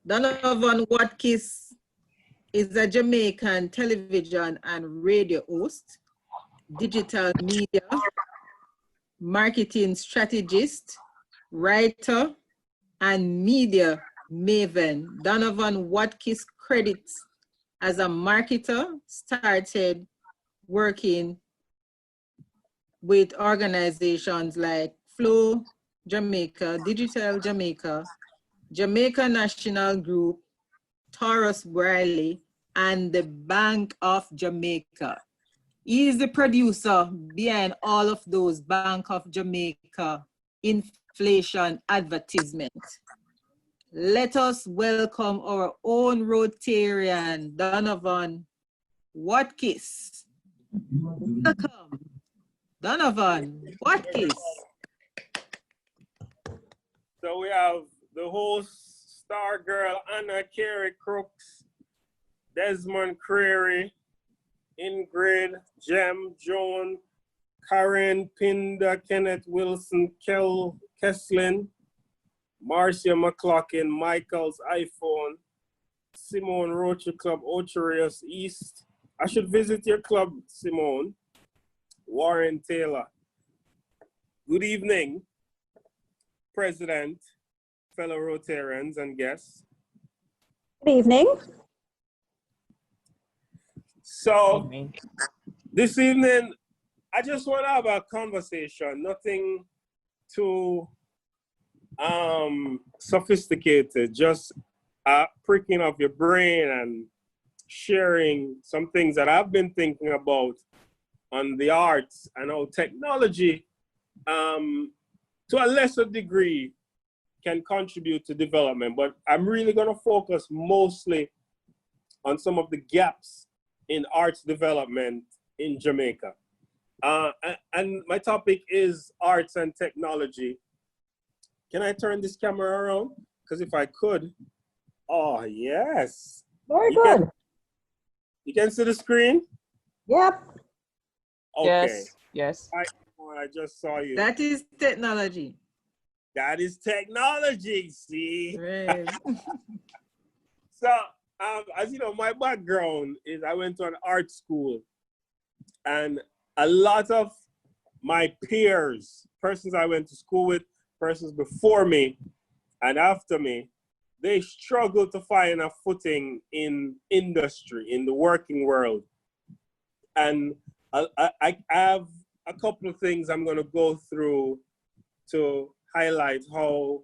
Donovan Watkis is a Jamaican television and radio host, digital media, marketing strategist, writer, and media maven. Donovan Watkis credits as a marketer, started working with organizations like Flow Jamaica, Digital Jamaica, Jamaica National Group, Taurus Briley, and the Bank of Jamaica. He is the producer behind all of those Bank of Jamaica inflation advertisements. Let us welcome our own Rotarian, Donovan Watkis. Welcome, Donovan Watkis. So we have the host, star girl Anna Carey Crooks, Desmond Creary, Ingrid, Jem, Joan, Karen, Pinda, Kenneth Wilson, Kesslin, Marcia McLaughlin, Michael's iPhone, Simone Rotary Club, Ocherius East. I should visit your club, Simone. Warren Taylor. Good evening, President, fellow Rotarians and guests. Good evening. So, this evening, I just want to have a conversation, nothing too sophisticated, just pricking of your brain and sharing some things that I've been thinking about on the arts and how technology, to a lesser degree, can contribute to development. But I'm really going to focus mostly on some of the gaps in arts development in Jamaica. And my topic is arts and technology. Can I turn this camera around? Because if I could, oh yes. Very good. You can see the screen? Yep. Okay. Yes, yes. I just saw you. That is technology. That is technology, see? Right. So, as you know, my background is I went to an art school, and a lot of my peers, persons I went to school with, persons before me and after me, they struggled to find a footing in industry, in the working world. And I have a couple of things I'm going to go through to highlight how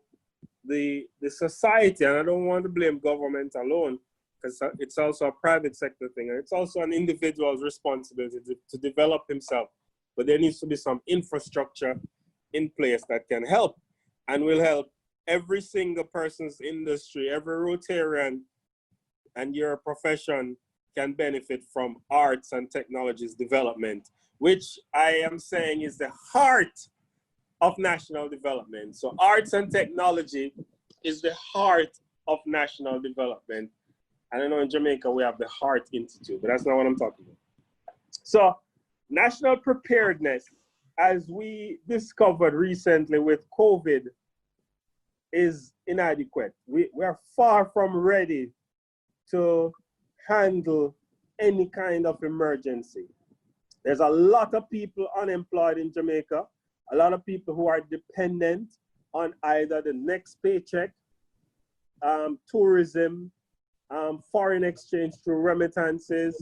the society, and I don't want to blame government alone, because it's also a private sector thing, and it's also an individual's responsibility to develop himself. But there needs to be some infrastructure in place that can help and will help every single person's industry, every Rotarian and your profession can benefit from arts and technologies development, which I am saying is the heart of national development. So arts and technology is the heart of national development. And I know in Jamaica we have the Heart Institute, but that's not what I'm talking about. So national preparedness, as we discovered recently with COVID, is inadequate. We are far from ready to handle any kind of emergency. There's a lot of people unemployed in Jamaica, a lot of people who are dependent on either the next paycheck, tourism, foreign exchange through remittances,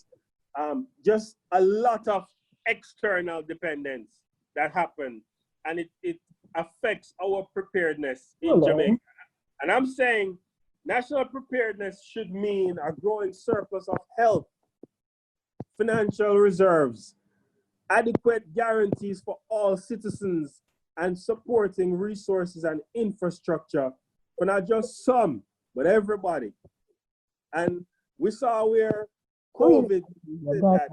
just a lot of external dependence that happen, and it affects our preparedness in Jamaica. And I'm saying national preparedness should mean a growing surplus of health, financial reserves, adequate guarantees for all citizens, and supporting resources and infrastructure for not just some, but everybody. And we saw where COVID did that.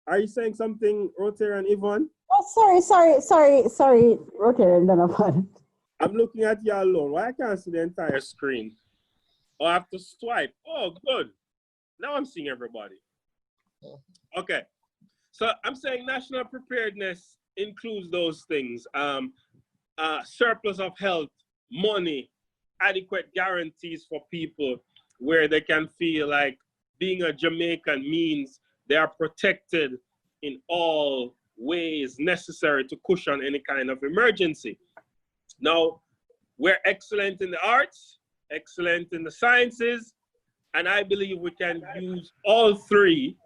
Are you saying something, Rotary and Yvonne? Oh, sorry, Rotary, Donovan. I'm looking at you alone. Why I can't see the entire screen? Oh, I have to swipe. Oh, good. Now I'm seeing everybody. Okay. So I'm saying national preparedness includes those things. Surplus of health, money, adequate guarantees for people where they can feel like being a Jamaican means they are protected in all ways necessary to cushion any kind of emergency. Now, we're excellent in the arts, excellent in the sciences, and I believe we can use all three.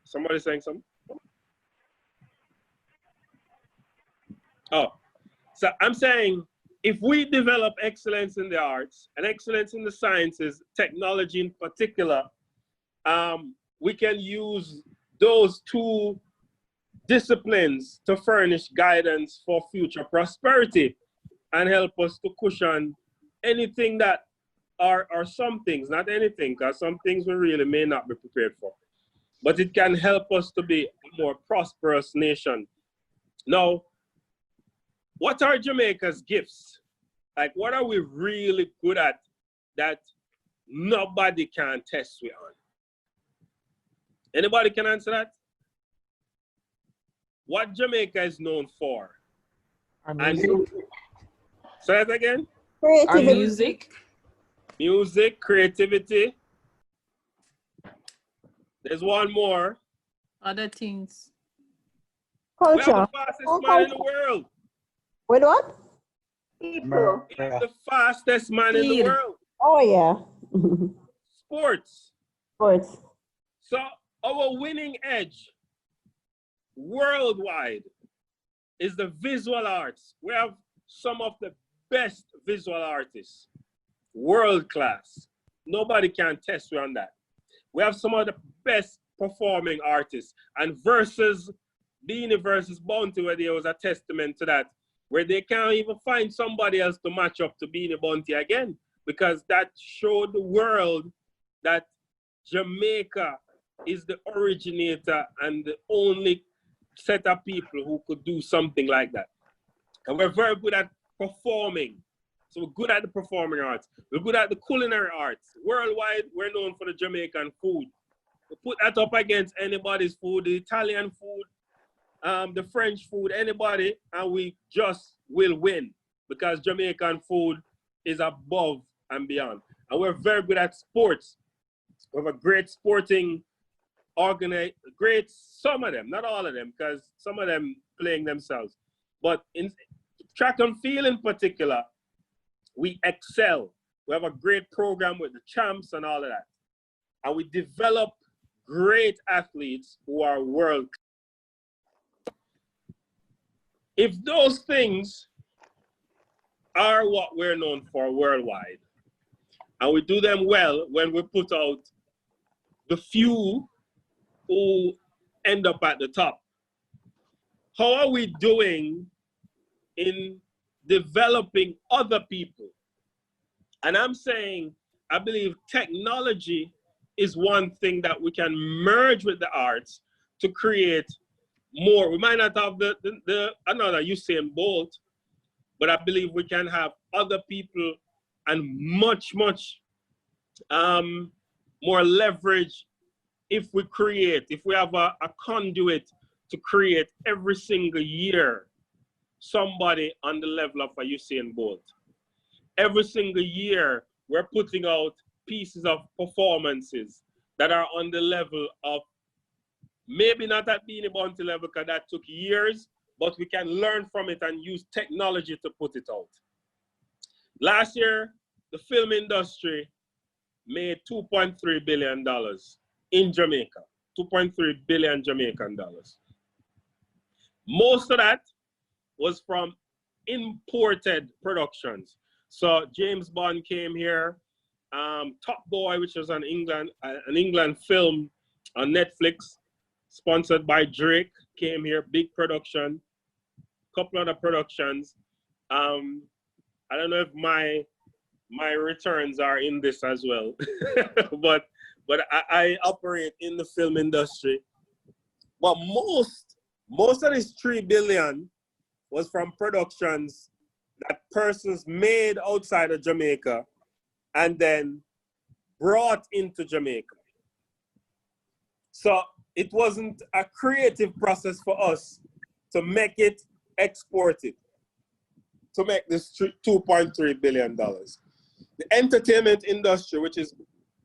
Somebody saying something? Oh, so I'm saying if we develop excellence in the arts and excellence in the sciences, technology in particular, we can use those two disciplines to furnish guidance for future prosperity and help us to cushion anything that are some things, not anything, because some things we really may not be prepared for. But it can help us to be a more prosperous nation. Now, what are Jamaica's gifts? Like, what are we really good at that nobody can test we on? Anybody can answer that? What Jamaica is known for? Our music. And say that again? Our Creativity. music. Music, creativity. There's one more. Other things. We have Culture. the fastest man in the world. Wait, what? He's the fastest man in the Speed. world. Oh, yeah. Sports. Sports. So our winning edge worldwide is the visual arts. We have some of the best visual artists, world class. Nobody can test you on that. We have some of the best performing artists, and versus Beanie versus Bounty, where there was a testament to that, where they can't even find somebody else to match up to Beanie Bounty again, because that showed the world that Jamaica is the originator and the only set of people who could do something like that. And we're very good at performing. So we're good at the performing arts. We're good at the culinary arts. Worldwide, we're known for the Jamaican food. We put that up against anybody's food, the Italian food, the French food, anybody, and we just will win because Jamaican food is above and beyond. And we're very good at sports. We have a great sporting some of them, not all of them, because some of them playing themselves. But in track and field in particular, we excel. We have a great program with the champs and all of that. And we develop great athletes who are world class. If those things are what we're known for worldwide, and we do them well when we put out the few who end up at the top, how are we doing in developing other people? And I'm saying, I believe technology is one thing that we can merge with the arts to create more. We might not have another Usain Bolt, but I believe we can have other people and much more leverage if we have a conduit to create every single year somebody on the level of a Usain Bolt. Every single year, we're putting out pieces of performances that are on the level of, maybe not at Beanie Bounty level, because that took years, but we can learn from it and use technology to put it out. Last year, the film industry made $2.3 billion in Jamaica, 2.3 billion Jamaican dollars. Most of that was from imported productions. So James Bond came here, Top Boy, which was an England film on Netflix, sponsored by Drake, came here, big production, couple other productions. I don't know if my returns are in this as well, but I operate in the film industry. But most of this 3 billion was from productions that persons made outside of Jamaica and then brought into Jamaica. So it wasn't a creative process for us to make it, export it, to make this $2.3 billion. The entertainment industry, which is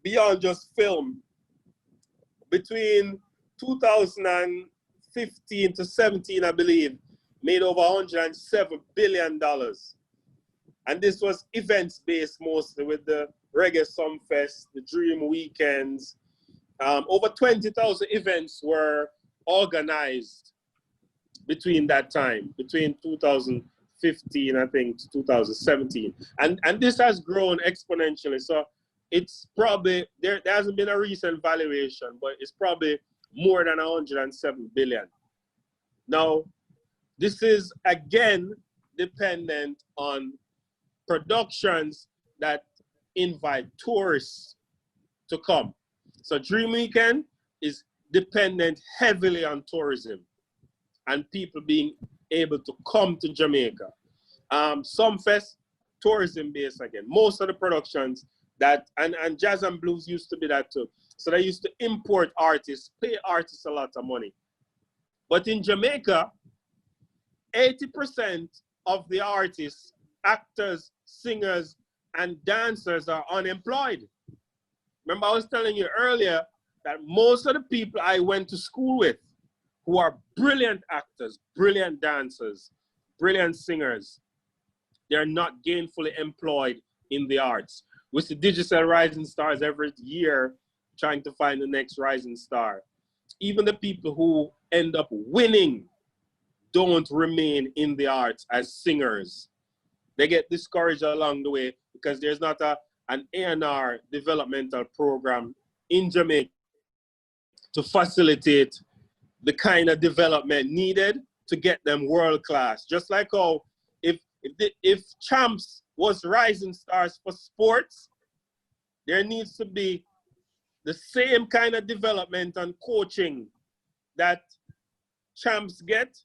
beyond just film, between 2015 to 17, I believe, made over $107 billion. And this was events-based mostly with the Reggae Sumfest, the Dream Weekends. Over 20,000 events were organized between that time, between 2015, I think, to 2017. And this has grown exponentially. So it's probably, there hasn't been a recent valuation, but it's probably more than 107 billion. Now, this is again dependent on productions that invite tourists to come. So Dream Weekend is dependent heavily on tourism and people being able to come to Jamaica. Sumfest, tourism based again. Most of the productions that, and jazz and blues used to be that too. So they used to import artists, pay artists a lot of money. But in Jamaica, 80% of the artists, actors, singers, and dancers are unemployed. Remember, I was telling you earlier that most of the people I went to school with who are brilliant actors, brilliant dancers, brilliant singers, they're not gainfully employed in the arts. We see digital rising stars every year trying to find the next rising star. Even the people who end up winning don't remain in the arts as singers. They get discouraged along the way because there's not an A&R developmental program in Jamaica to facilitate the kind of development needed to get them world class. Just like how if champs was rising stars for sports, there needs to be the same kind of development and coaching that champs get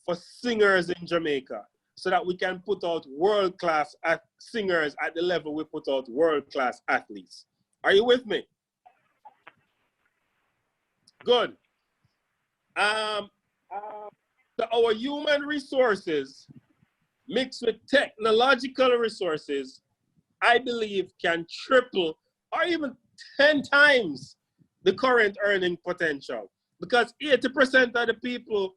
for singers in Jamaica, so that we can put out world-class singers at the level we put out world-class athletes. Are you with me? Good. So our human resources mixed with technological resources, I believe can triple or even 10 times the current earning potential. Because 80% of the people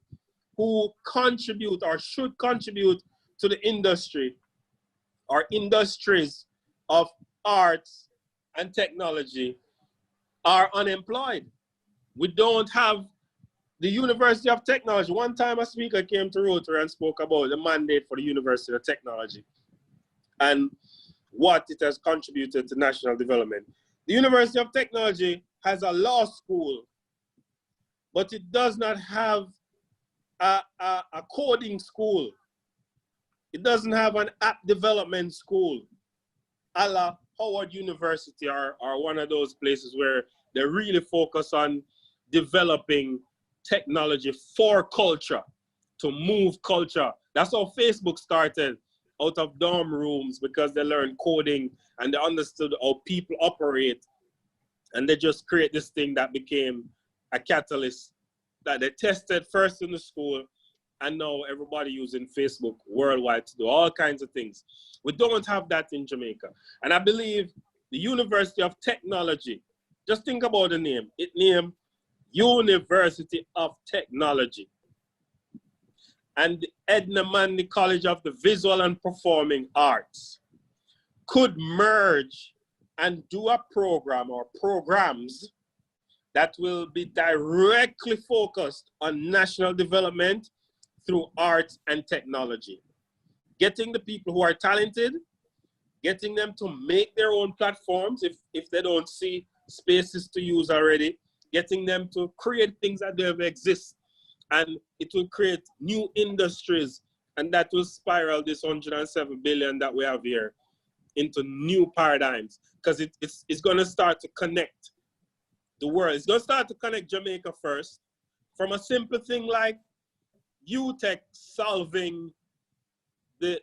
who contribute or should contribute to the industry or industries of arts and technology are unemployed. We don't have the University of Technology. One time a speaker came to Rotary and spoke about the mandate for the University of Technology and what it has contributed to national development. The University of Technology has a law school, but it does not have a coding school. It doesn't have an app development school. A la Howard University are one of those places where they really focus on developing technology for culture, to move culture. That's how Facebook started, out of dorm rooms, because they learned coding and they understood how people operate. And they just create this thing that became a catalyst that they tested first in the school, and now everybody using Facebook worldwide to do all kinds of things. We don't have that in Jamaica. And I believe the University of Technology, just think about the name. It named University of Technology. And the Edna Manley College of the Visual and Performing Arts could merge and do a program or programs that will be directly focused on national development through arts and technology. Getting the people who are talented, getting them to make their own platforms if they don't see spaces to use already, getting them to create things that don't exist, and it will create new industries, and that will spiral this 107 billion that we have here into new paradigms, because it's going to start to connect the world. It's going to start to connect Jamaica first, from a simple thing like UTech solving the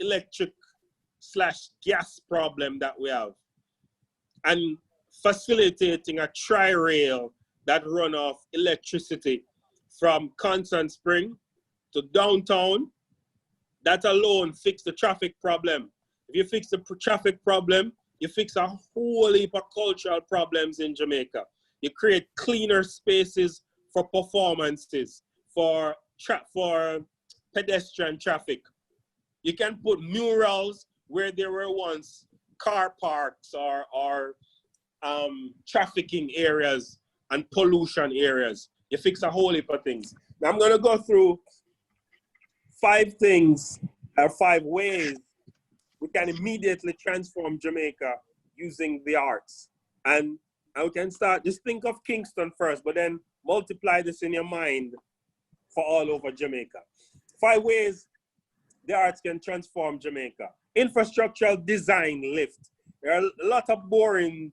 electric / gas problem that we have, and facilitating a tri-rail that run off electricity from Constant Spring to downtown, That alone fix the traffic problem. If you fix the traffic problem, you fix a whole heap of cultural problems in Jamaica. You create cleaner spaces for performances, for pedestrian traffic. You can put murals where there were once car parks or trafficking areas and pollution areas. You fix a whole heap of things. Now I'm gonna go through 5 things or 5 ways we can immediately transform Jamaica using the arts. And we can start, just think of Kingston first, but then multiply this in your mind for all over Jamaica. 5 ways the arts can transform Jamaica. Infrastructural design lift. There are a lot of boring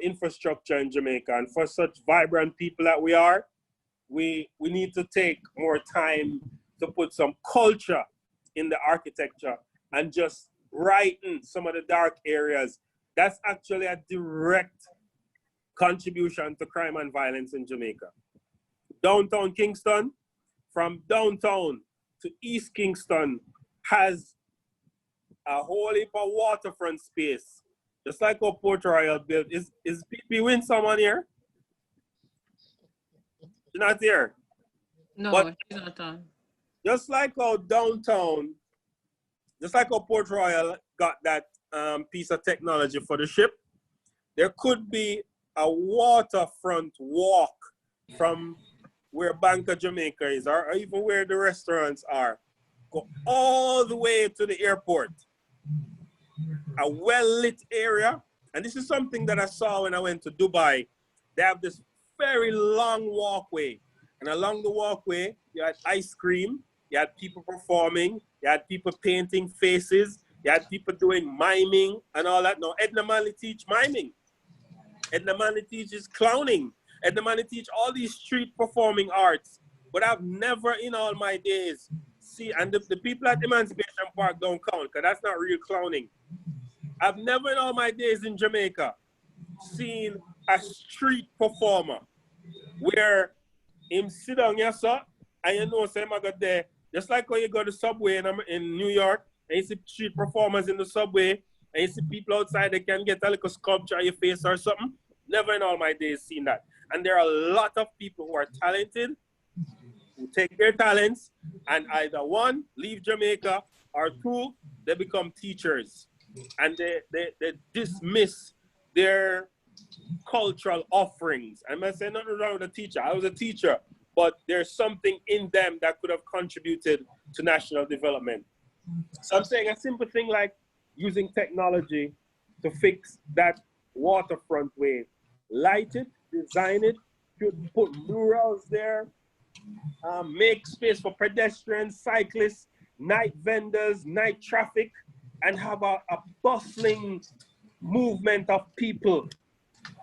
infrastructure in Jamaica, and for such vibrant people that we are, we need to take more time to put some culture in the architecture and just brighten some of the dark areas. That's actually a direct contribution to crime and violence in Jamaica. Downtown Kingston, from downtown to East Kingston, has a whole heap of waterfront space. Just like how Port Royal built. Is PP Win someone here? She's not here. No, But she's not on. just like how downtown, just like how Port Royal got that piece of technology for the ship, there could be a waterfront walk from where Bank of Jamaica is, or even where the restaurants are. Go all the way to the airport. A well-lit area. And this is something that I saw when I went to Dubai. They have this very long walkway. And along the walkway, you had ice cream, you had people performing, you had people painting faces, you had people doing miming and all that. No, Edna Manley teach miming. Edna Manley teaches clowning. Edna Manley teach all these street performing arts. But I've never in all my days see, and the people at Emancipation Park don't count, because that's not real clowning. I've never in all my days in Jamaica seen a street performer where him sit down, yes sir, and you know, say, I got there, just like when you go to the subway in New York, and you see street performers in the subway, and you see people outside, they can get a little sculpture on your face or something. Never in all my days seen that. And there are a lot of people who are talented, who take their talents, and either 1, leave Jamaica, or 2, they become teachers. And they dismiss their cultural offerings. I'm not saying nothing wrong with a teacher. I was a teacher, but there's something in them that could have contributed to national development. So I'm saying a simple thing like using technology to fix that waterfront way. Light it, design it, put murals there, make space for pedestrians, cyclists, night vendors, night traffic, and have a bustling movement of people,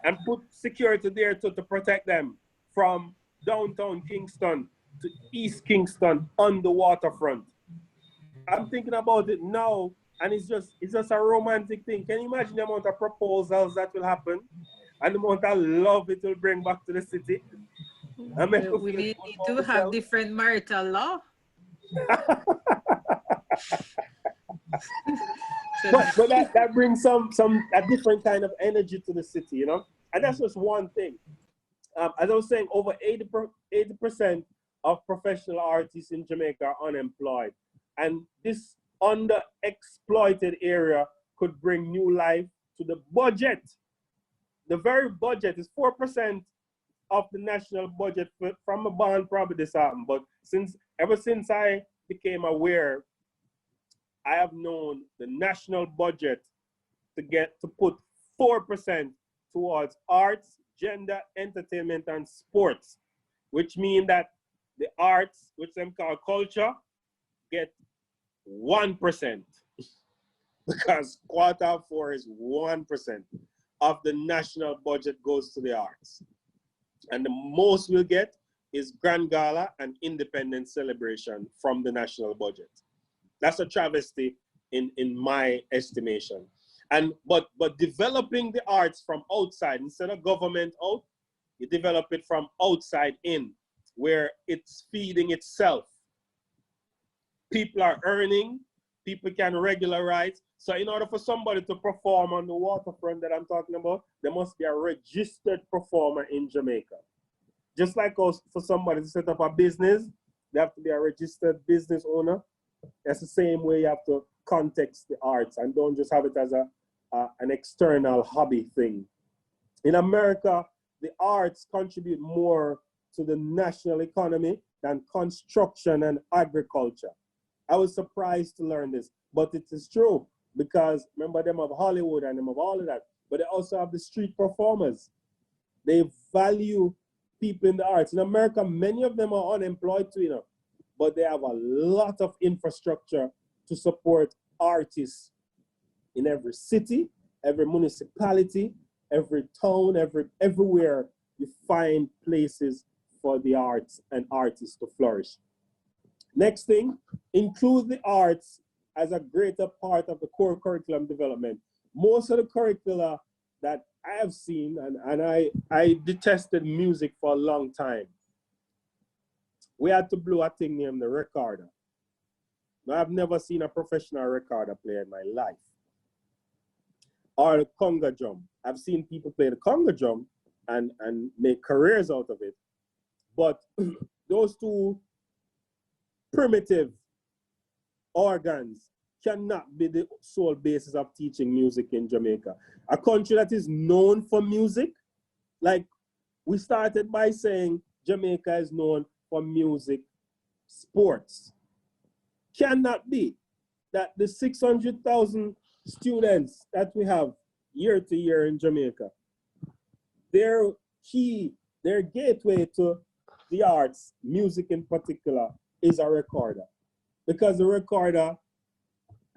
and put security there to protect them from downtown Kingston to East Kingston on the waterfront. I'm thinking about it now, and it's just a romantic thing. Can you imagine the amount of proposals that will happen and the amount of love it will bring back to the city? We need to have different marital law. but that brings a different kind of energy to the city, you know? And that's just one thing. As I was saying, over 80% of professional artists in Jamaica are unemployed. And this underexploited area could bring new life to the budget. The very budget is 4% of the national budget. From a bond, probably this happened, but ever since I became aware, I have known the national budget to put 4% towards arts, gender, entertainment, and sports, which mean that the arts, which them call culture, get 1%, because Q4 is 1% of the national budget goes to the arts. And the most we'll get is Grand Gala and Independence Celebration from the national budget. That's a travesty in my estimation. But developing the arts from outside, instead of government out, you develop it from outside in, where it's feeding itself. people are earning, people can regularize. So in order for somebody to perform on the waterfront that I'm talking about, there must be a registered performer in Jamaica. Just like us, for somebody to set up a business, they have to be a registered business owner. That's the same way you have to context the arts and don't just have it as an external hobby thing. In America, the arts contribute more to the national economy than construction and agriculture. I was surprised to learn this, but it is true because remember them of Hollywood and them of all of that, but they also have the street performers. They value people in the arts. In America, many of them are unemployed too, you know, but they have a lot of infrastructure to support artists in every city, every municipality, every town, everywhere you find places for the arts and artists to flourish. Next thing, include the arts as a greater part of the core curriculum development. Most of the curricula that I have seen, and I detested music for a long time. We had to blow a thing named the recorder. Now, I've never seen a professional recorder player in my life. Or the conga drum. I've seen people play the conga drum and make careers out of it. But those two primitive organs cannot be the sole basis of teaching music in Jamaica. A country that is known for music, like we started by saying Jamaica is known for music, sports. Cannot be that the 600,000 students that we have year to year in Jamaica, their gateway to the arts, music in particular, is a recorder. Because the recorder,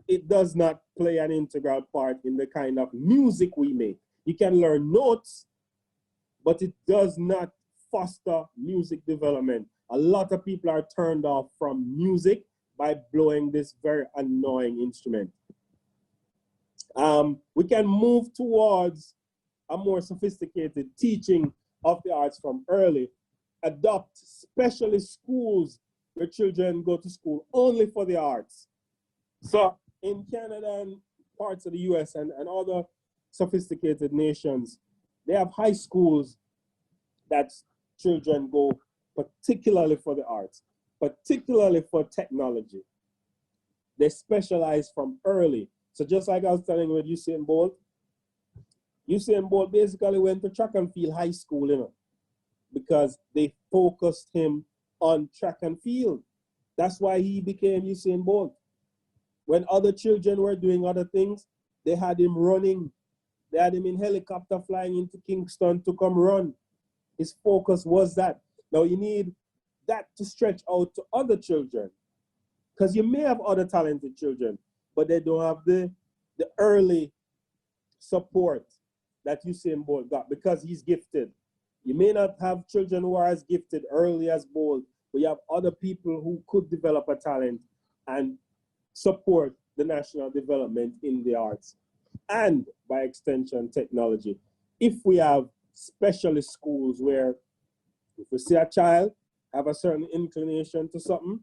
it does not play an integral part in the kind of music we make. You can learn notes, but it does not foster music development. A lot of people are turned off from music by blowing this very annoying instrument. We can move towards a more sophisticated teaching of the arts from early, adopt specialist schools where children go to school only for the arts. So in Canada and parts of the US and other sophisticated nations, they have high schools that children go particularly for the arts, particularly for technology. They specialize from early. So just like I was telling you with Usain Bolt basically went to track and field high school, you know, because they focused him on track and field. That's why he became Usain Bolt. When other children were doing other things, they had him running. They had him in helicopter flying into Kingston to come run. His focus was that. Now you need that to stretch out to other children, because you may have other talented children, but they don't have the early support that Usain Bolt got because he's gifted. You may not have children who are as gifted early as Bolt, but you have other people who could develop a talent and support the national development in the arts and, by extension, technology. If we have specialist schools where if we see a child have a certain inclination to something,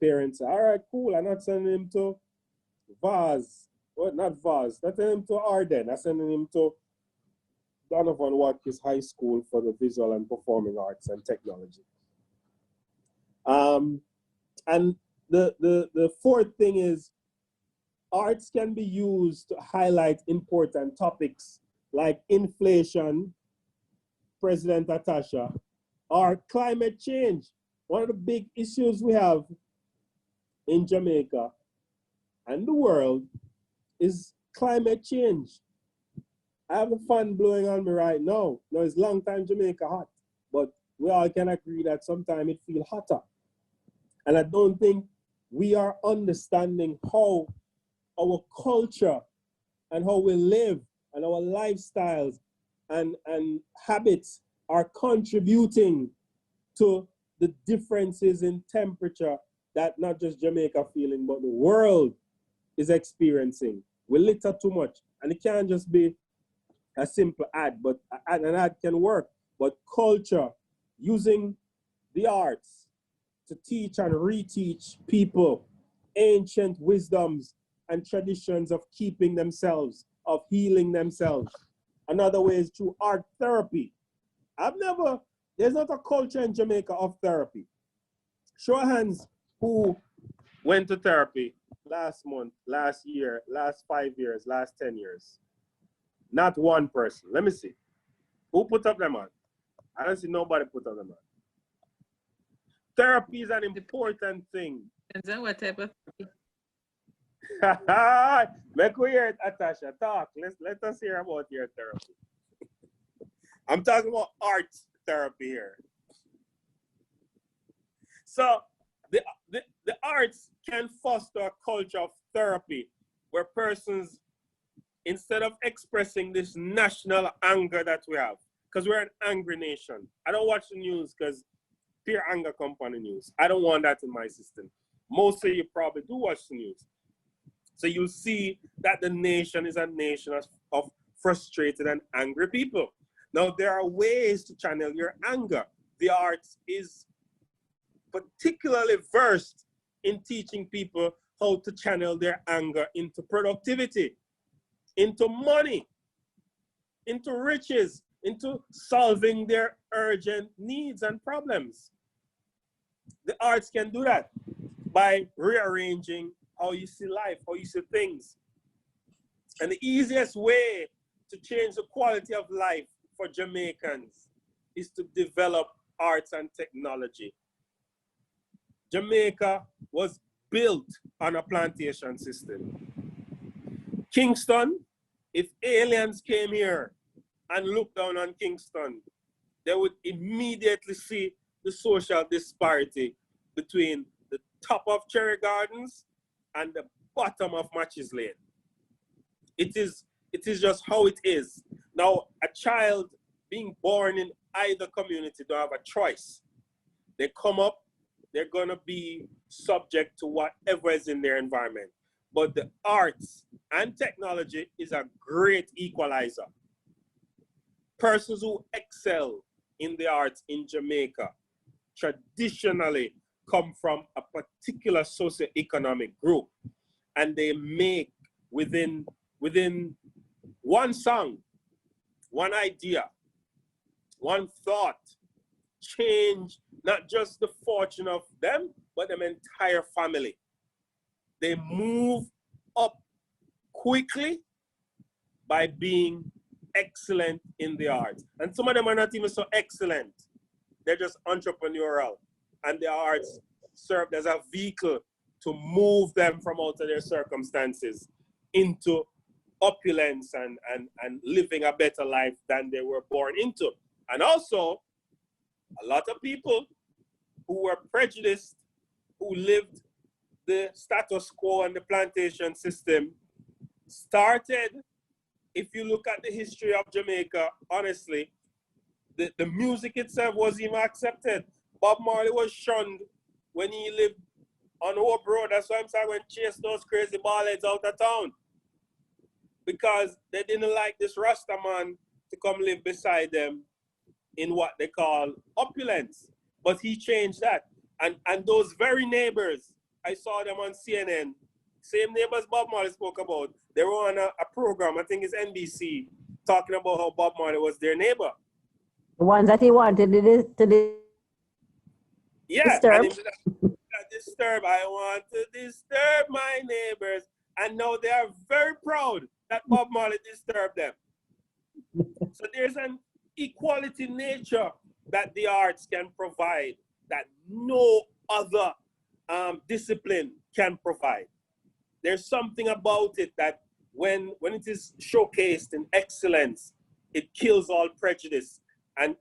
parents say, all right, cool, I'm not sending him to Vaz, well, not Vaz, not sending him to Arden, I'm sending him to Jr Watkis High School for the Visual and Performing Arts and Technology. And the fourth thing is arts can be used to highlight important topics like inflation, President Atasha, or climate change. One of the big issues we have in Jamaica and the world is climate change. I have a fan blowing on me right now. Now it's long time Jamaica hot, but we all can agree that sometimes it feels hotter. And I don't think we are understanding how our culture and how we live and our lifestyles and habits are contributing to the differences in temperature that not just Jamaica feeling, but the world is experiencing. We litter too much, and it can't just be a simple ad, but an ad can work. But culture, using the arts to teach and reteach people ancient wisdoms and traditions of keeping themselves, of healing themselves. Another way is through art therapy. There's not a culture in Jamaica of therapy. Show of hands who went to therapy last month, last year, last 5 years, last 10 years. Not one person. Let me see. Who put up them on? I don't see nobody put up them on. Therapy is an important thing. Depends on what type of. Make we hear it, Atasha. Talk. Let us hear about your therapy. I'm talking about art therapy here. So the arts can foster a culture of therapy where persons, instead of expressing this national anger that we have, because we're an angry nation. I don't watch the news because pure anger comes on the news. I don't want that in my system. Most of you probably do watch the news. So you'll see that the nation is a nation of frustrated and angry people. Now, there are ways to channel your anger. The arts is particularly versed in teaching people how to channel their anger into productivity, into money, into riches, into solving their urgent needs and problems. The arts can do that by rearranging how you see life, how you see things. And the easiest way to change the quality of life for Jamaicans is to develop arts and technology. Jamaica was built on a plantation system. Kingston, if aliens came here and looked down on Kingston, they would immediately see the social disparity between the top of Cherry Gardens and the bottom of Matches Lane. It is just how it is. Now, a child being born in either community don't have a choice. They come up, they're gonna be subject to whatever is in their environment. But the arts and technology is a great equalizer. Persons who excel in the arts in Jamaica traditionally come from a particular socioeconomic group, and they make within one song, one idea, one thought, change not just the fortune of them, but their entire family. They move up quickly by being excellent in the arts. And some of them are not even so excellent. They're just entrepreneurial. And the arts served as a vehicle to move them from out of their circumstances into opulence and living a better life than they were born into. And also, a lot of people who were prejudiced, who lived the status quo and the plantation system, started, if you look at the history of Jamaica, honestly, the music itself wasn't even accepted. Bob Marley was shunned when he lived on Hope Road. That's why I'm saying when chase those crazy ballheads out of town. Because they didn't like this Rasta man to come live beside them in what they call opulence. But he changed that. And those very neighbors, I saw them on CNN, same neighbors Bob Marley spoke about. They were on a program, I think it's NBC, talking about how Bob Marley was their neighbor. The ones that he wanted to disturb. Disturb. I want to disturb my neighbors. And now they are very proud that Bob Marley disturbed them. So there's an equality nature that the arts can provide that no other discipline can provide. There's something about it that when it is showcased in excellence, it kills all prejudice and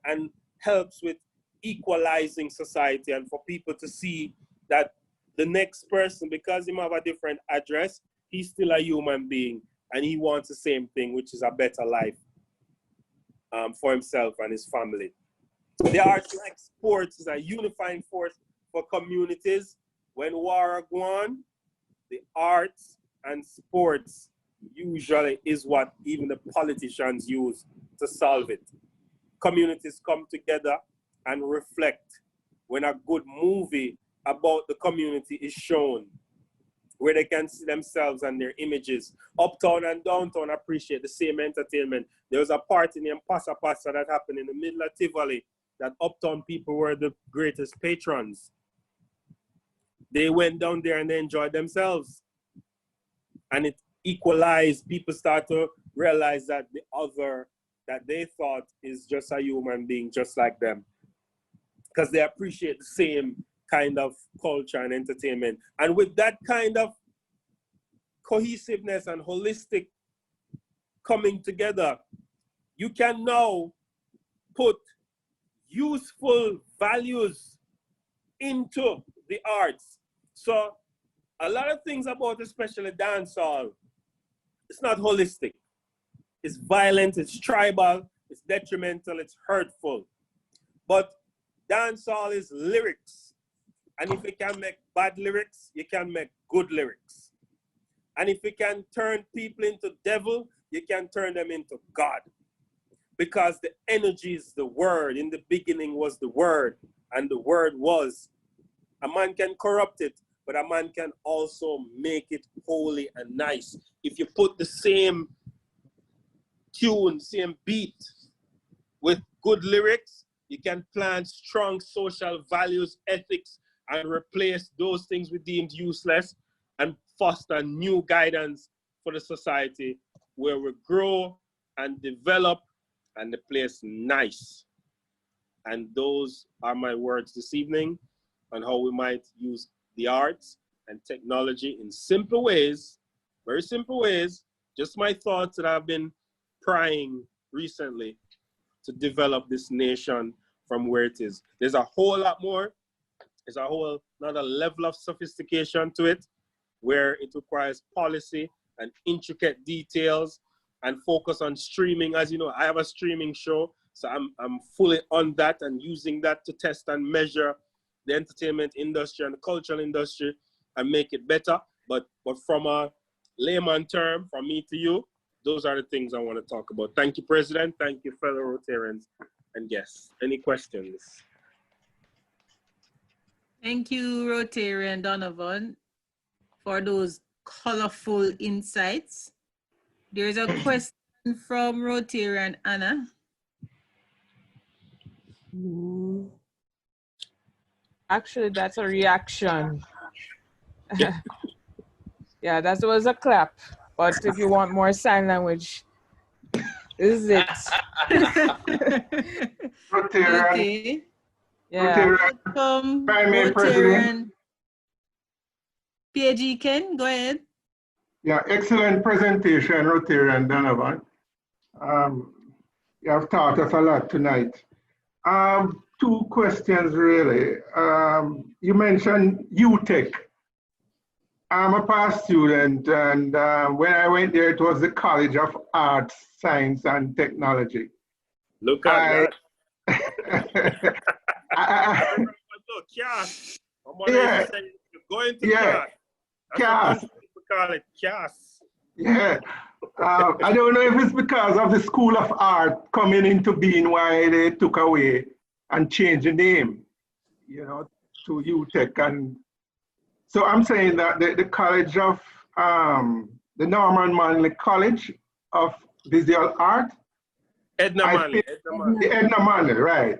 helps with equalizing society and for people to see that the next person, because he might have a different address, he's still a human being and he wants the same thing, which is a better life for himself and his family. The arts, like sports, is a unifying force for communities. When war are gone, the arts and sports usually is what even the politicians use to solve it. Communities come together and reflect when a good movie about the community is shown. where they can see themselves and their images. Uptown and downtown appreciate the same entertainment. There was a party named Passa Passa that happened in the middle of Tivoli that uptown people were the greatest patrons. They went down there and they enjoyed themselves. And it equalized. People start to realize that the other that they thought is just a human being just like them. Because they appreciate the same kind of culture and entertainment. And with that kind of cohesiveness and holistic coming together, you can now put useful values into the arts. So a lot of things about especially dancehall, it's not holistic. It's violent, it's tribal, it's detrimental, it's hurtful. But dancehall is lyrics. And if you can make bad lyrics, you can make good lyrics. And if you can turn people into devil, you can turn them into God. Because the energy is the word. In the beginning was the word, and the word was. A man can corrupt it, but a man can also make it holy and nice. If you put the same tune, same beat with good lyrics, you can plant strong social values, ethics, and replace those things we deemed useless and foster new guidance for the society where we grow and develop and the place nice. And those are my words this evening on how we might use the arts and technology in simple ways, very simple ways, just my thoughts that I've been prying recently to develop this nation from where it is. There's a whole lot more. There's a whole another level of sophistication to it where it requires policy and intricate details and focus on streaming. As you know, I have a streaming show, so I'm fully on that and using that to test and measure the entertainment industry and the cultural industry and make it better. But from a layman term, from me to you, those are the things I want to talk about. Thank you, President. Thank you, fellow Rotarians and guests. Any questions? Thank you, Rotarian Donovan, for those colorful insights. There's a question from Rotarian Anna. Actually, that's a reaction. Yeah, that was a clap. But if you want more sign language, this is it. Rotarian. Okay. Yeah. Welcome, Prime President. Rotarian. PAG Ken, go ahead. Yeah, excellent presentation, Rotarian Donovan. You have taught us a lot tonight. Two questions really. You mentioned UTech. I'm a past student, and when I went there, it was the College of Arts, Science, and Technology. Look at that. Yeah. Going to Yeah. CAS. We call it CAS. Yeah. I don't know if it's because of the School of Art coming into being why they took away and changed the name, you know, to UTech. And so I'm saying that the College of, the Norman Manley College of Visual Art. Edna Manley. The Edna Manley, right.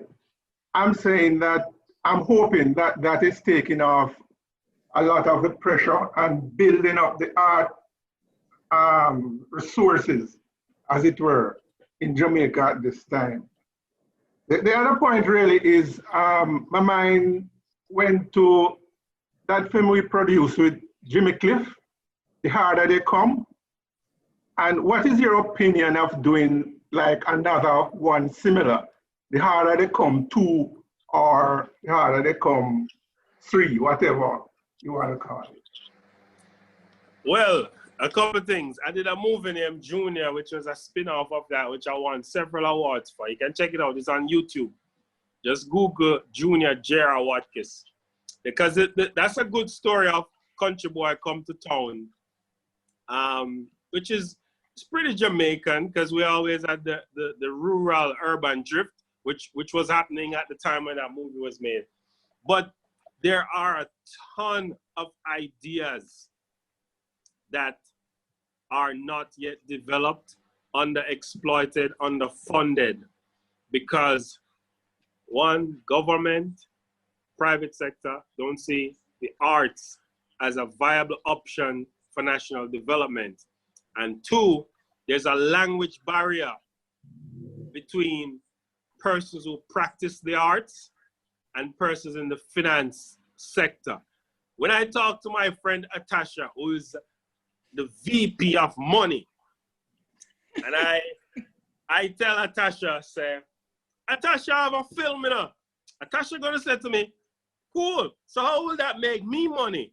I'm saying that I'm hoping that that is taking off a lot of the pressure and building up the art resources, as it were, in Jamaica at this time. The other point really is my mind went to that film we produced with Jimmy Cliff, The Harder They Come. And what is your opinion of doing like another one similar, The Harder They Come 2 or The Harder They Come 3, whatever you want to call it? Well, a couple of things. I did a movie named Jr, which was a spin-off of that, which I won several awards for. You can check it out. It's on YouTube. Just Google Jr Watkis. Because that's a good story of country boy come to town, which is it's pretty Jamaican because we always had the rural urban drift, which was happening at the time when that movie was made. But there are a ton of ideas that are not yet developed, underexploited, underfunded, because one, government, private sector don't see the arts as a viable option for national development. And two, there's a language barrier between persons who practice the arts and persons in the finance sector. When I talk to my friend Atasha, who is the VP of money, and I tell Atasha, say, Atasha, I have a film, you know. Atasha gonna say to me, cool, so how will that make me money?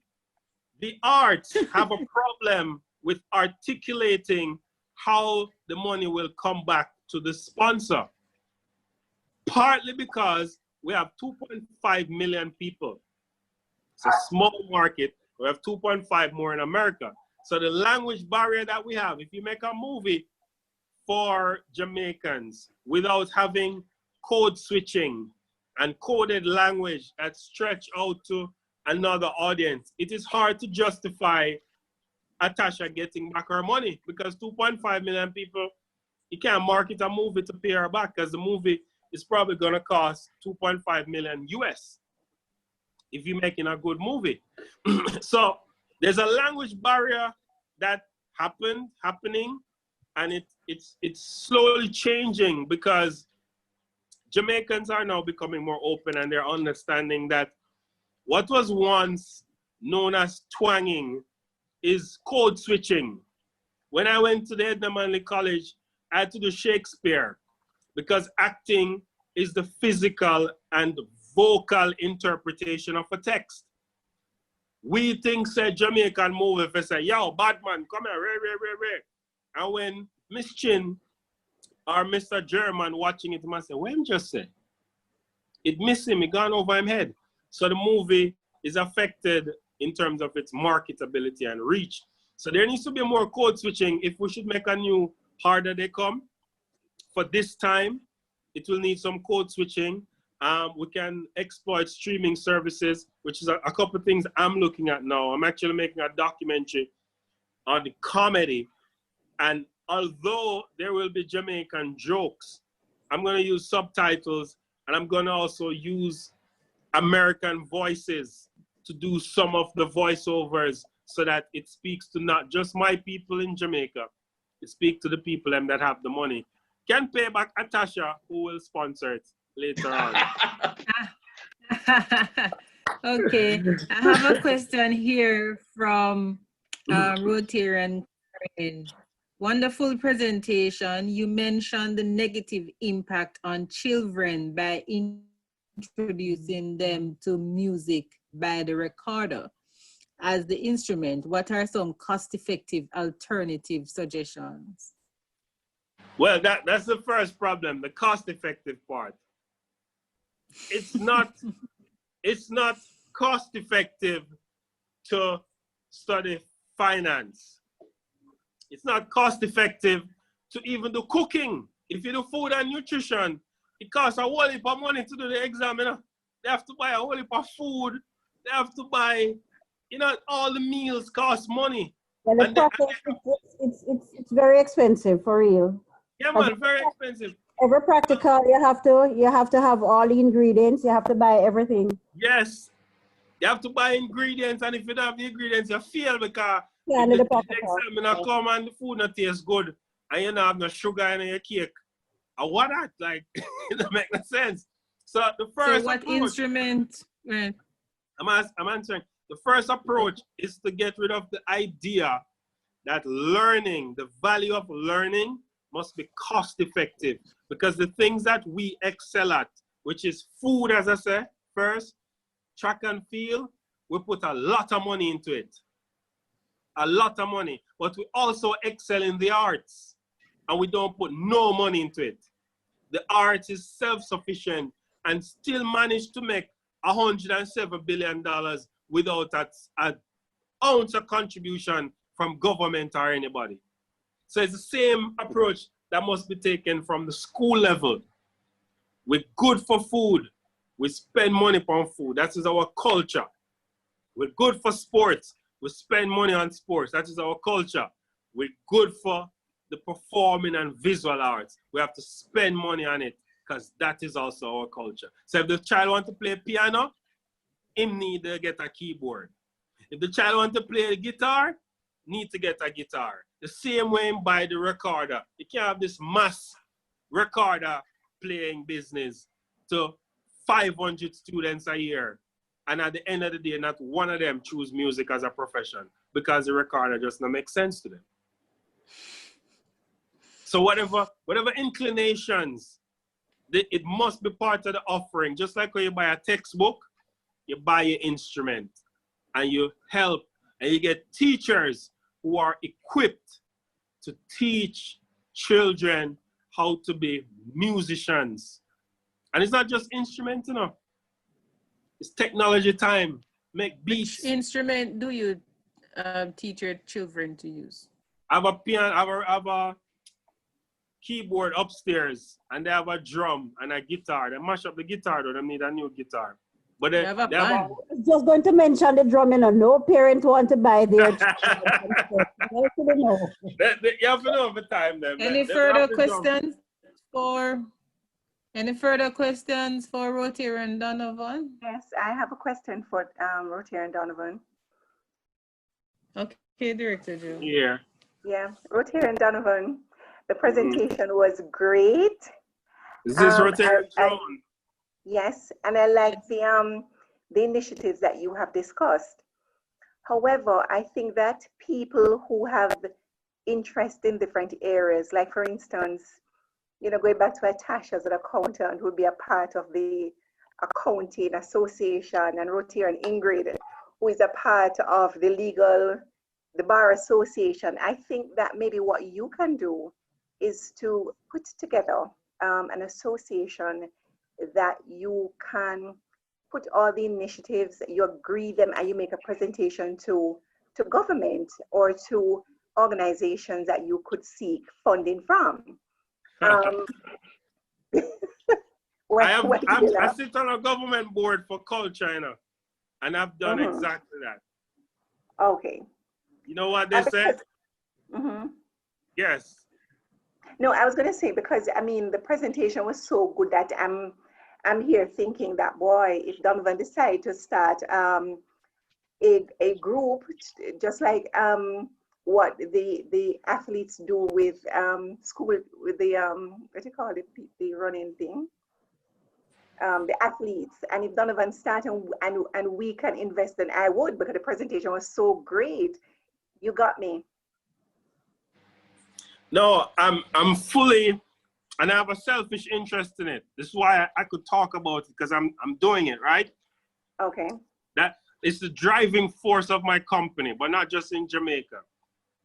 The arts have a problem with articulating how the money will come back to the sponsor. Partly because we have 2.5 million people. It's a small market. We have 2.5 more in America. So the language barrier that we have, if you make a movie for Jamaicans without having code switching and coded language that stretch out to another audience, it is hard to justify Atasha getting back her money, because 2.5 million people, you can't market a movie to pay her back, because the movie is probably going to cost 2.5 million US if you're making a good movie. So there's a language barrier that happening, and it's slowly changing, because Jamaicans are now becoming more open, and they're understanding that what was once known as twanging is code switching. When I went to the Edna Manley College, I had to do Shakespeare, because acting is the physical and vocal interpretation of a text. We think, say, Jamaican movie, if they say, yo, Batman, come here, ray. And when Miss Chin or Mr. German watching it, must say, what him just say? It missed him, it gone over him head. So the movie is affected in terms of its marketability and reach. So there needs to be more code switching. If we should make a new Harder They Come, for this time, it will need some code switching. We can exploit streaming services, which is a couple of things I'm looking at now. I'm actually making a documentary on the comedy. And although there will be Jamaican jokes, I'm going to use subtitles, and I'm going to also use American voices to do some of the voiceovers, so that it speaks to not just my people in Jamaica, it speaks to the people that have the money. Can pay back Atasha, who will sponsor it later on. Okay, I have a question here from Rotary. Wonderful presentation. You mentioned the negative impact on children by introducing them to music by the recorder as the instrument. What are some cost-effective alternative suggestions? Well, that's the first problem, the cost-effective part. It's not cost-effective to study finance. It's not cost-effective to even do cooking. If you do food and nutrition, it costs a whole heap of money to do the exam. You know? They have to buy a whole heap of food. They have to buy, you know, all the meals cost money. Well, it's very expensive, for real. Yeah, man, very expensive. Every practical, you have to have all the ingredients. You have to buy everything. Yes, you have to buy ingredients, and if you don't have the ingredients, you fail, because Yeah, if the the examiner come and the food not taste good, and you don't have no sugar in your cake, and what that, like, it don't make no sense. So the first what approach, instrument? Right. I'm answering. The first approach is to get rid of the idea that learning, the value of learning, must be cost effective, because the things that we excel at, which is food, as I said, first, track and field, we put a lot of money into it. A lot of money. But we also excel in the arts, and we don't put no money into it. The arts is self-sufficient and still managed to make $107 billion without an ounce of contribution from government or anybody. So it's the same approach that must be taken from the school level. We're good for food. We spend money on food. That is our culture. We're good for sports. We spend money on sports. That is our culture. We're good for the performing and visual arts. We have to spend money on it because that is also our culture. So if the child wants to play piano, him need to get a keyboard. If the child wants to play the guitar, need to get a guitar. The same way him buy the recorder. You can't have this mass recorder playing business to 500 students a year. And at the end of the day, not one of them choose music as a profession because the recorder just don't make sense to them. So whatever inclinations, it must be part of the offering. Just like when you buy a textbook, you buy an instrument and you help and you get teachers who are equipped to teach children how to be musicians. And it's not just instruments, you know. It's technology time. Make beats. Which instrument do you teach your children to use? I have a piano, I have a keyboard upstairs, and they have a drum and a guitar. They mash up the guitar, though. They need a new guitar. But they have a I was just going to mention the drum, you know. No parent want to buy their you have to know the time then. Any further questions for Rotary and Donovan? Yes, I have a question for Rotary and Donovan. Okay, Director Joe. Yeah. Yeah, Rotary and Donovan, the presentation was great. Is this Rotary Joe? Yes, and I like the initiatives that you have discussed. However, I think that people who have interest in different areas, like for instance, you know, going back to Atasha as an accountant, would be a part of the accounting association, and Rotary and Ingrid, who is a part of the bar association. I think that maybe what you can do is to put together an association that you can put all the initiatives, you agree them, and you make a presentation to government or to organizations that you could seek funding from. I sit on a government board for culture, you know, and I've done exactly that. Okay. You know what they said? Yes. No, I was going to say, because I mean, the presentation was so good that I'm here thinking that, boy, if Donovan decided to start a group, just like what the athletes do with school, with the what do you call it, the running thing, the athletes, and if Donovan start and we can invest, then I would, because the presentation was so great. You got me. No, I'm fully, and I have a selfish interest in it. This is why I could talk about it, because I'm doing it, right? Okay. That is the driving force of my company, but not just in Jamaica.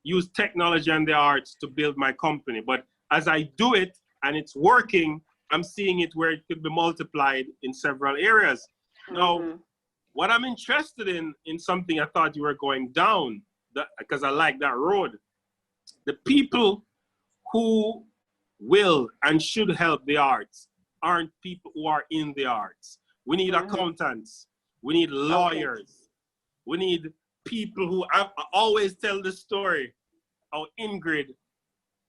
Use technology and the arts to build my company. But as I do it and it's working, I'm seeing it where it could be multiplied in several areas. Now, what I'm interested in something I thought you were going down, because I like that road. The people who will and should help the arts aren't people who are in the arts. We need accountants. We need lawyers. We need people who, I always tell the story how Ingrid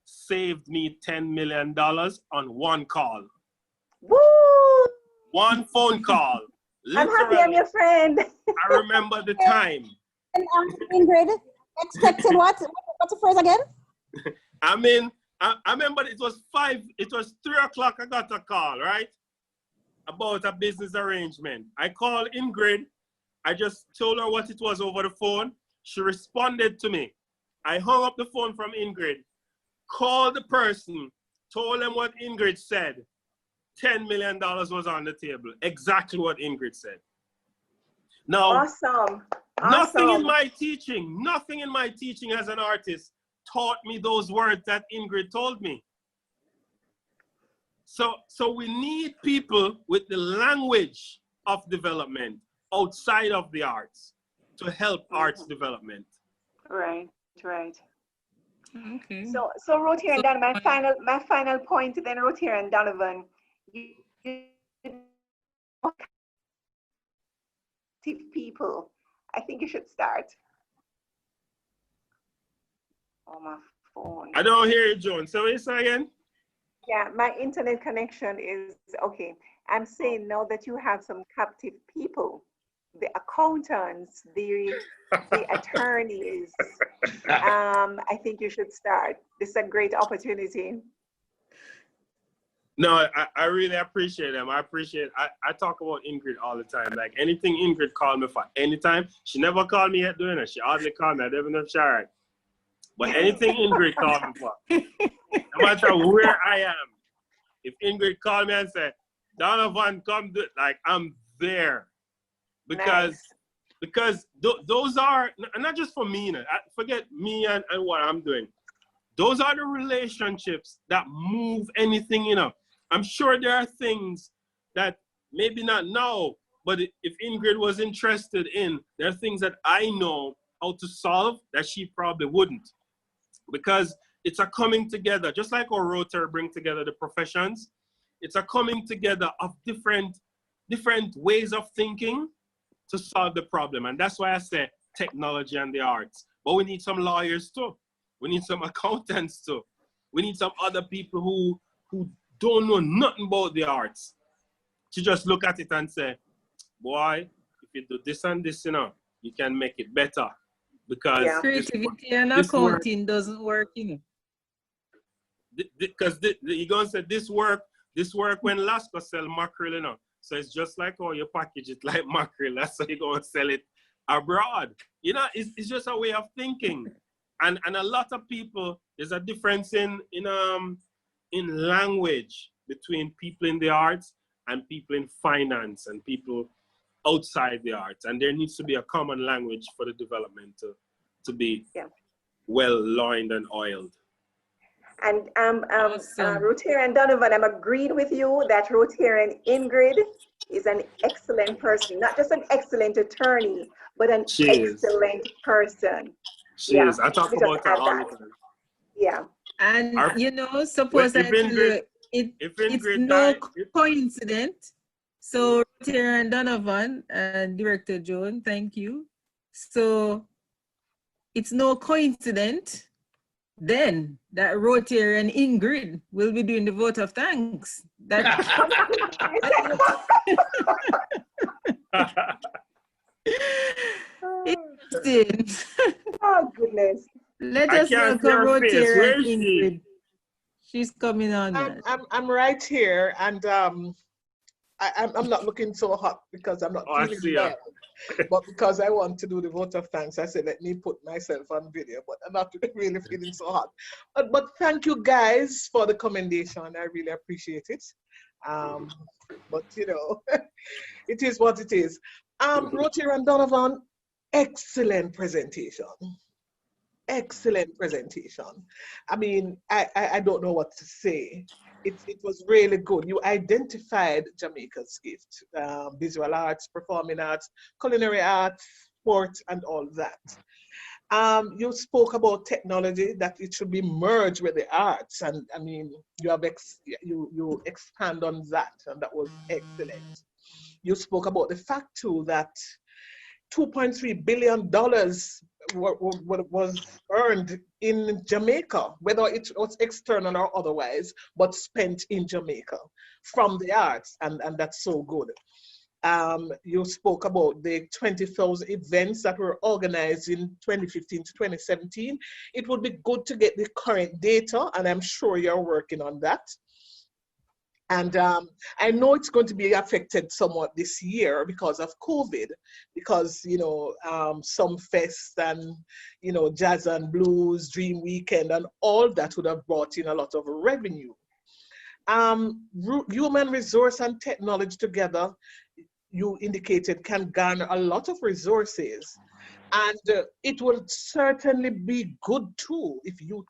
saved me $10 million on one call. Woo! One phone call. I'm happy I'm your friend. I remember the time. And Ingrid, expected what? What's the phrase again? I mean, I remember it was 3 o'clock, I got a call, right? About a business arrangement. I called Ingrid. I just told her what it was over the phone. She responded to me. I hung up the phone from Ingrid, called the person, told them what Ingrid said. $10 million was on the table. Exactly what Ingrid said. Now, Awesome. Nothing in my teaching as an artist taught me those words that Ingrid told me. So we need people with the language of development outside of the arts to help arts development. Right. Okay. So Rotary and Donovan, my final point then, Rotary and Donovan, people, I think you should start. Oh, my phone. I don't hear you, Joan. So what you say again? Yeah, my internet connection is okay. I'm saying now that you have some captive people, the accountants, the attorneys, I think you should start. This is a great opportunity. No, I really appreciate them. I talk about Ingrid all the time. Like anything Ingrid called me for anytime. She never called me yet doing it. She hardly called me. I don't even know if she's all right. But anything Ingrid called me for, no matter where I am, if Ingrid called me and said, Donovan, come do it, like I'm there. Because those are, not just for me, forget me and what I'm doing. Those are the relationships that move anything, I'm sure there are things that maybe not now, but if Ingrid was interested in, there are things that I know how to solve that she probably wouldn't. Because it's a coming together, just like our Rotary bring together the professions, it's a coming together of different ways of thinking to solve the problem. And that's why I say technology and the arts. But we need some lawyers too. We need some accountants too. We need some other people who don't know nothing about the arts to just look at it and say, boy, if you do this and this, you can make it better. Because creativity and accounting doesn't work, Because you're going to say this work when Lasco sell mackerel, So it's just like how you package it like mackerel. That's how you're going to sell it abroad. It's just a way of thinking. And a lot of people, there's a difference in language between people in the arts and people in finance and people outside the arts. And there needs to be a common language for the development to be well loined and oiled. And Awesome. Rotarian Donovan, I'm agreed with you that Rotarian Ingrid is an excellent person, not just an excellent attorney, but an excellent person. She is. I talk about her all the time. Yeah. And suppose it's no coincidence. So Rotarian Donovan and Director Joan, thank you. So it's no coincidence then that Rotarian Ingrid will be doing the vote of thanks. Interesting. Oh, goodness. Let us welcome Rotarian Ingrid. She's coming on. I'm right here, and I'm not looking so hot because I'm not feeling well, but because I want to do the vote of thanks, I said let me put myself on video. But I'm not really feeling so hot. But thank you guys for the commendation. I really appreciate it. But it is what it is. Rotary and Donovan, excellent presentation. Excellent presentation. I mean, I don't know what to say. It was really good. You identified Jamaica's gift, visual arts, performing arts, culinary arts, sport, and all that. You spoke about technology, that it should be merged with the arts, and I mean, you expand on that, and that was excellent. You spoke about the fact too that $2.3 billion was earned in Jamaica, whether it was external or otherwise, but spent in Jamaica from the arts, and that's so good. You spoke about the 20,000 events that were organized in 2015 to 2017. It would be good to get the current data, and I'm sure you're working on that. And I know it's going to be affected somewhat this year because of COVID, because, some fests and, jazz and blues, Dream Weekend, and all that would have brought in a lot of revenue. Human resource and technology together, you indicated, can garner a lot of resources. And it will certainly be good too if you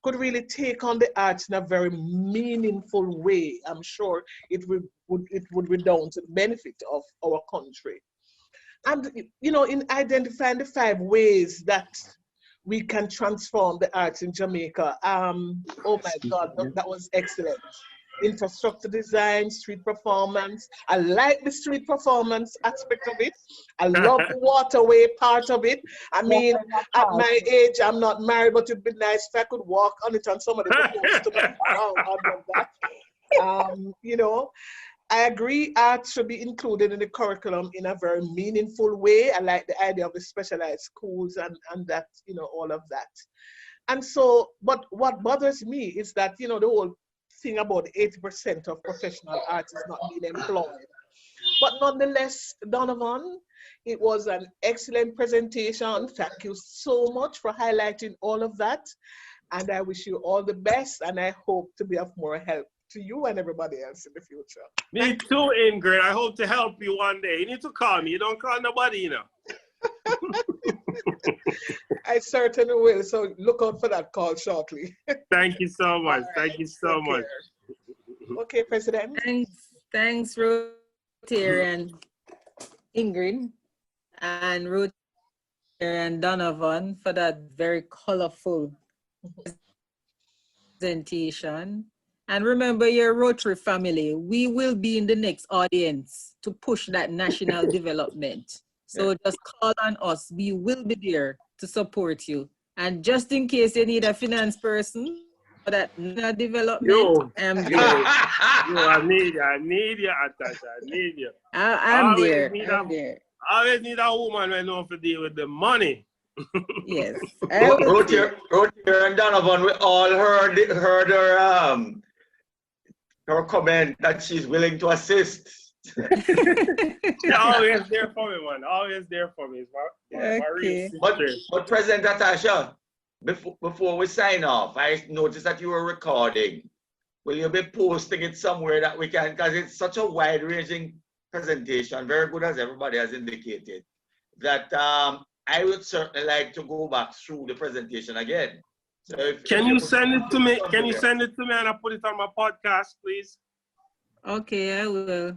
could really take on the arts in a very meaningful way. I'm sure it would redound to the benefit of our country. And, in identifying the 5 ways that we can transform the arts in Jamaica, oh my God, that was excellent. infrastructure design, street performance. I like the street performance aspect of it. I love the waterway part of it. I mean, at my age, I'm not married, but it'd be nice if I could walk on it and somebody proposed to me. I love that. You know, I agree art should be included in the curriculum in a very meaningful way. I like the idea of the specialized schools and that, you know, all of that. And so, but what bothers me is that, you know, the whole thing about 80% of professional artists not being employed. But nonetheless, Donovan, it was an excellent presentation. Thank you so much for highlighting all of that. And I wish you all the best, and I hope to be of more help to you and everybody else in the future. Me too, Ingrid. I hope to help you one day. You need to call me. You don't call nobody, you know. I certainly will. So look out for that call shortly. Thank you so much. Right. Thank you so much. Okay, President. Thanks, Rotary and Ingrid and Rotary and Donovan for that very colorful presentation. And remember, your Rotary family, we will be in the next audience to push that national development. So just call on us. We will be there to support you. And just in case you need a finance person for that national development, I'm there. I need you, Atasha. I need you. I'm there. I always need a woman who knows to deal with the money. Yes. Rotary and Donovan, we all heard her comment that she's willing to assist. Always there for me, man. Always there for me. Okay. But President Natasha, before we sign off, I noticed that you were recording. Will you be posting it somewhere that we can, because it's such a wide-ranging presentation, very good as everybody has indicated, that I would certainly like to go back through the presentation again. So can you send it to me? Can you send it to me and I put it on my podcast, please? Okay, I will.